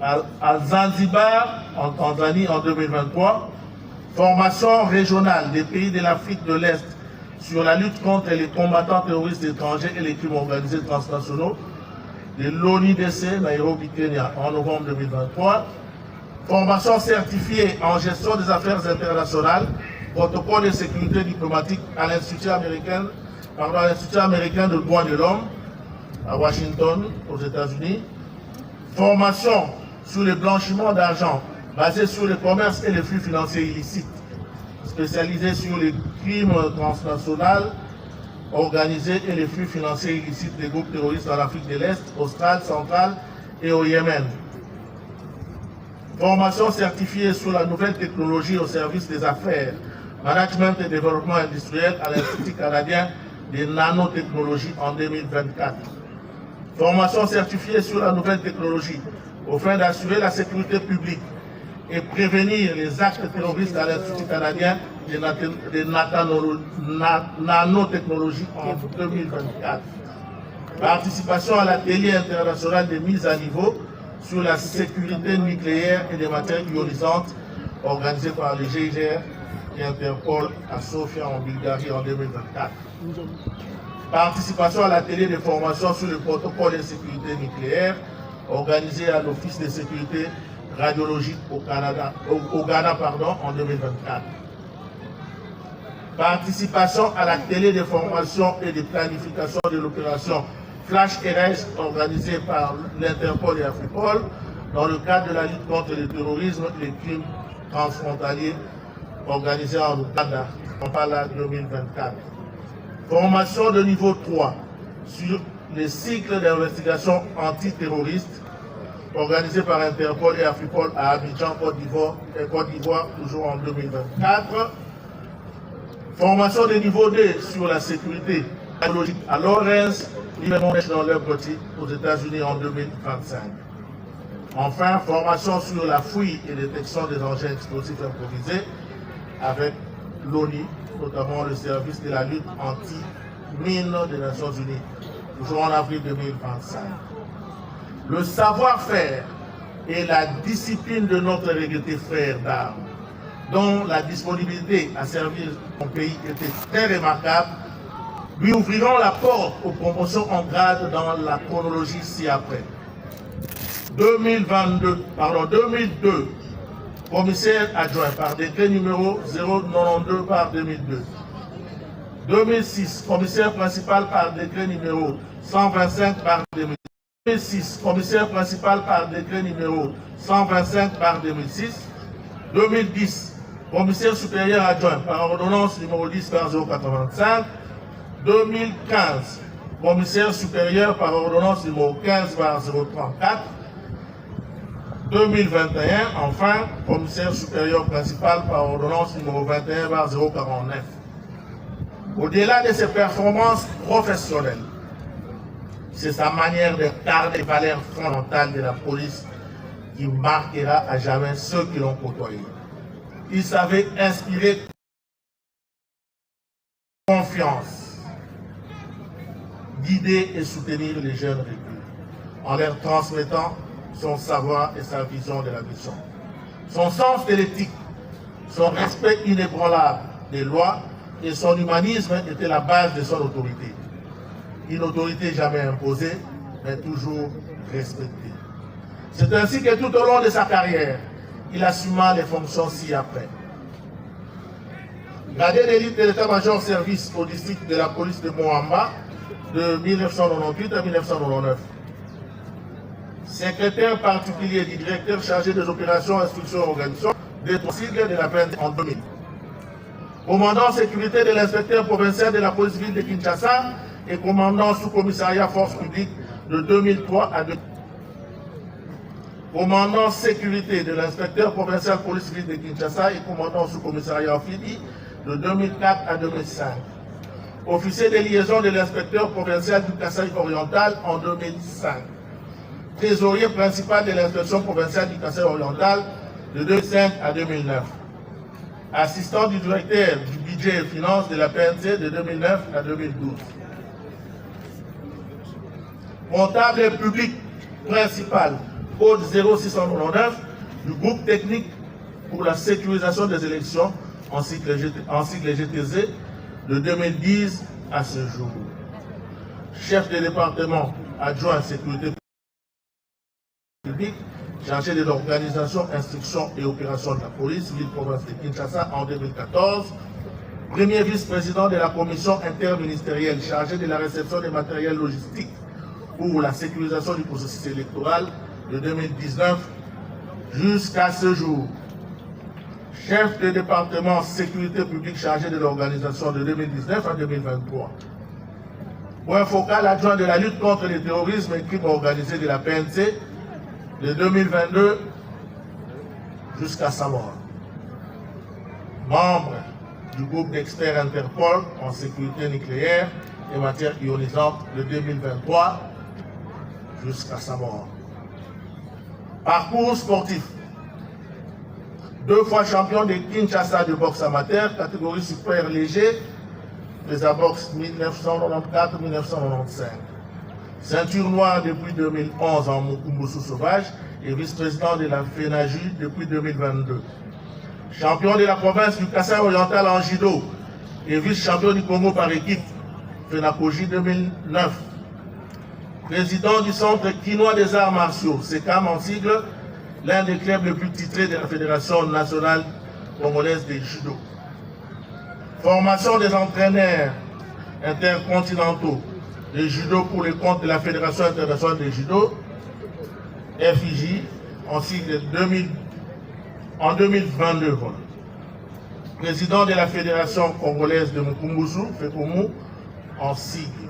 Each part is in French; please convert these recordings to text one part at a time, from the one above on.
à Zanzibar, en Tanzanie, en 2023. Formation régionale des pays de l'Afrique de l'Est sur la lutte contre les combattants terroristes étrangers et les crimes organisés transnationaux de l'ONIDC, Nairobi, Kenya, en novembre 2023. Formation certifiée en gestion des affaires internationales, protocole de sécurité diplomatique à l'Institut américain de droits de l'homme à Washington, aux États-Unis. Formation sur le blanchiment d'argent basée sur le commerce et les flux financiers illicites, spécialisée sur les crimes transnationaux organisés et les flux financiers illicites des groupes terroristes en Afrique de l'Est, Australe, centrale et au Yémen. Formation certifiée sur la nouvelle technologie au service des affaires, management et développement industriel à l'Institut canadien des nanotechnologies en 2024. Formation certifiée sur la nouvelle technologie aux fins d'assurer la sécurité publique et prévenir les actes terroristes à l'Institut canadien des nanotechnologies en 2024. Participation à l'atelier international de mise à niveau sur la sécurité nucléaire et des matières ionisantes organisé par le GIGN et Interpol à Sofia en Bulgarie en 2024. Participation à l'atelier de formation sur le protocole de sécurité nucléaire organisé à l'Office de sécurité radiologique au Ghana en 2024. Participation à l'atelier de formation et de planification de l'opération Flash RS organisée par l'Interpol et Afripol dans le cadre de la lutte contre le terrorisme et les crimes transfrontaliers organisés en Ouganda, en Kampala 2024. Formation de niveau 3 sur les cycles d'investigation antiterroriste organisé par Interpol et Afripol à Abidjan, Côte d'Ivoire, toujours en 2024. Formation de niveau 2 sur la sécurité radiologique à Lawrence, dans leur côté aux États-Unis en 2025. Enfin, formation sur la fouille et détection des engins explosifs improvisés avec l'ONU, notamment le service de la lutte anti-mine des Nations Unies, toujours en avril 2025. Le savoir-faire et la discipline de notre regretté frère d'armes, dont la disponibilité à servir son pays était très remarquable, lui ouvriront la porte aux promotions en grade dans la chronologie ci-après. 2002, commissaire adjoint par décret numéro 092 par 2002. 2006, commissaire principal par décret numéro 125 par 2006. 2006, commissaire principal par décret numéro 125 par 2006. 2010, commissaire supérieur adjoint par ordonnance numéro 10 par 085. 2015, commissaire supérieur par ordonnance numéro 15 par 034. 2021, enfin, commissaire supérieur principal par ordonnance numéro 21 par 049. Au-delà de ses performances professionnelles, c'est sa manière de garder les valeurs fondamentales de la police qui marquera à jamais ceux qui l'ont côtoyé. Il savait inspirer confiance, guider et soutenir les jeunes recrues en leur transmettant son savoir et sa vision de la mission. Son sens de l'éthique, son respect inébranlable des lois et son humanisme étaient la base de son autorité. Une autorité jamais imposée, mais toujours respectée. C'est ainsi que tout au long de sa carrière, il assuma les fonctions ci-après. Gradé d'élite de l'état-major service au district de la police de Moamba de 1998 à 1999. Secrétaire particulier du directeur chargé des opérations, instruction et organisation des sigles de la PND en 2000. Commandant sécurité de l'inspecteur provincial de la police ville de Kinshasa et commandant sous-commissariat force publique de 2003 à 2000. Commandant sécurité de l'inspecteur provincial police ville de Kinshasa et commandant sous-commissariat FIDI de 2004 à 2005. Officier de liaison de l'inspecteur provincial du Kasaï oriental en 2005. Trésorier principal de l'inspection provinciale du Kasaï oriental de 2005 à 2009. Assistant du directeur du budget et finances de la PNC de 2009 à 2012. Comptable public principal, code 0699, du groupe technique pour la sécurisation des élections, en cycle GTZ, de 2010 à ce jour. Chef de département adjoint à sécurité publique, chargé de l'organisation, instruction et opération de la police, ville province de Kinshasa en 2014. Premier vice-président de la commission interministérielle chargée de la réception des matériels logistiques pour la sécurisation du processus électoral de 2019 jusqu'à ce jour. Chef de département sécurité publique chargé de l'organisation de 2019 à 2023. Point focal adjoint de la lutte contre le terrorisme et crimes organisés de la PNC de 2022 jusqu'à sa mort. Membre du groupe d'experts Interpol en sécurité nucléaire et matières ionisantes de 2023 jusqu'à sa mort. Parcours sportif. 2 fois champion de Kinshasa de boxe amateur, catégorie super léger, de la boxe 1994-1995. Ceinture noire depuis 2011 en Mukumbusu sauvage et vice-président de la FENAJU depuis 2022. Champion de la province du Kassai oriental en judo et vice-champion du Congo par équipe, FENACOJI 2009. Président du Centre Quinois des Arts Martiaux, CECAM en sigle, l'un des clubs les plus titrés de la Fédération nationale congolaise de judo. Formation des entraîneurs intercontinentaux de judo pour le compte de la Fédération internationale de judo, FIJ, en sigle en 2022. Président de la Fédération congolaise de Mukumbusu, FECOMU, en sigle.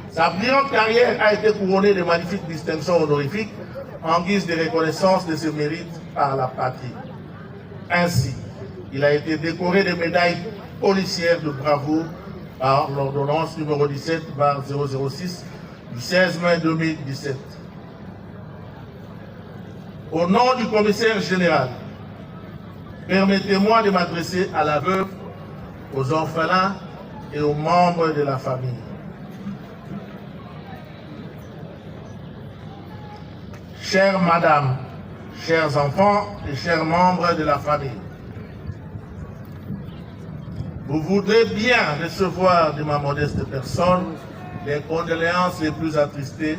Sa brillante carrière a été couronnée de magnifiques distinctions honorifiques en guise de reconnaissance de ses mérites par la patrie. Ainsi, il a été décoré de médailles policières de bravoure par l'ordonnance numéro 17/006 du 16 mai 2017. Au nom du commissaire général, permettez-moi de m'adresser à la veuve, aux orphelins et aux membres de la famille. Chères madames, chers enfants et chers membres de la famille, vous voudrez bien recevoir de ma modeste personne les condoléances les plus attristées,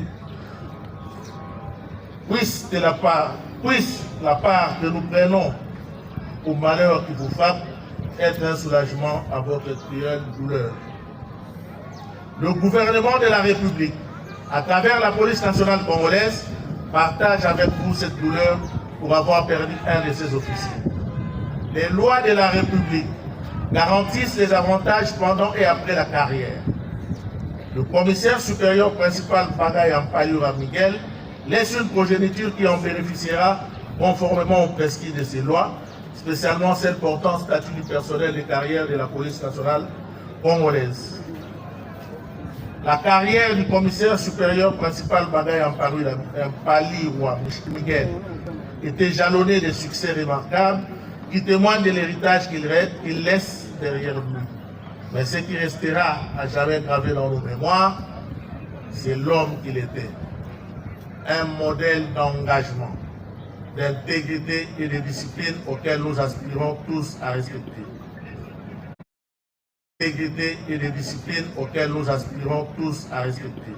puisse la part que nous prenons au malheur qui vous frappe être un soulagement à votre cruelle douleur. Le gouvernement de la République, à travers la police nationale congolaise, partage avec vous cette douleur pour avoir perdu un de ses officiers. Les lois de la République garantissent les avantages pendant et après la carrière. Le commissaire supérieur principal Bagay Ampalura Miguel laisse une progéniture qui en bénéficiera conformément aux prescrits de ces lois, spécialement celles portant statut du personnel de carrière de la police nationale congolaise. La carrière du commissaire supérieur principal Bagay Ampalura Miguel était jalonnée de succès remarquables qui témoignent de l'héritage qu'il laisse derrière lui. Mais ce qui restera à jamais gravé dans nos mémoires, c'est l'homme qu'il était. Un modèle d'engagement, d'intégrité et de discipline auquel nous aspirons tous à respecter. Intégrité et de discipline auquel nous aspirons tous à respecter.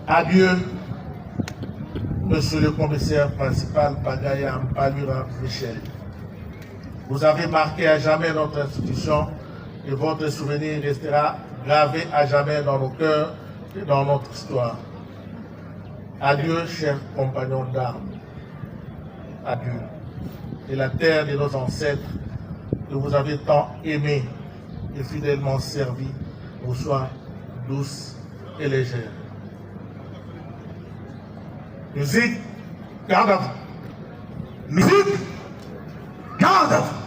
Adieu, Monsieur le commissaire principal Bagay Ampalura Michel. Vous avez marqué à jamais notre institution et votre souvenir restera gravé à jamais dans nos cœurs et dans notre histoire. Adieu, chers compagnons d'armes. Adieu. Et la terre de nos ancêtres que vous avez tant aimé et fidèlement servi vous soit douce et légère. Musique, garde à vous. Musique, garde à vous.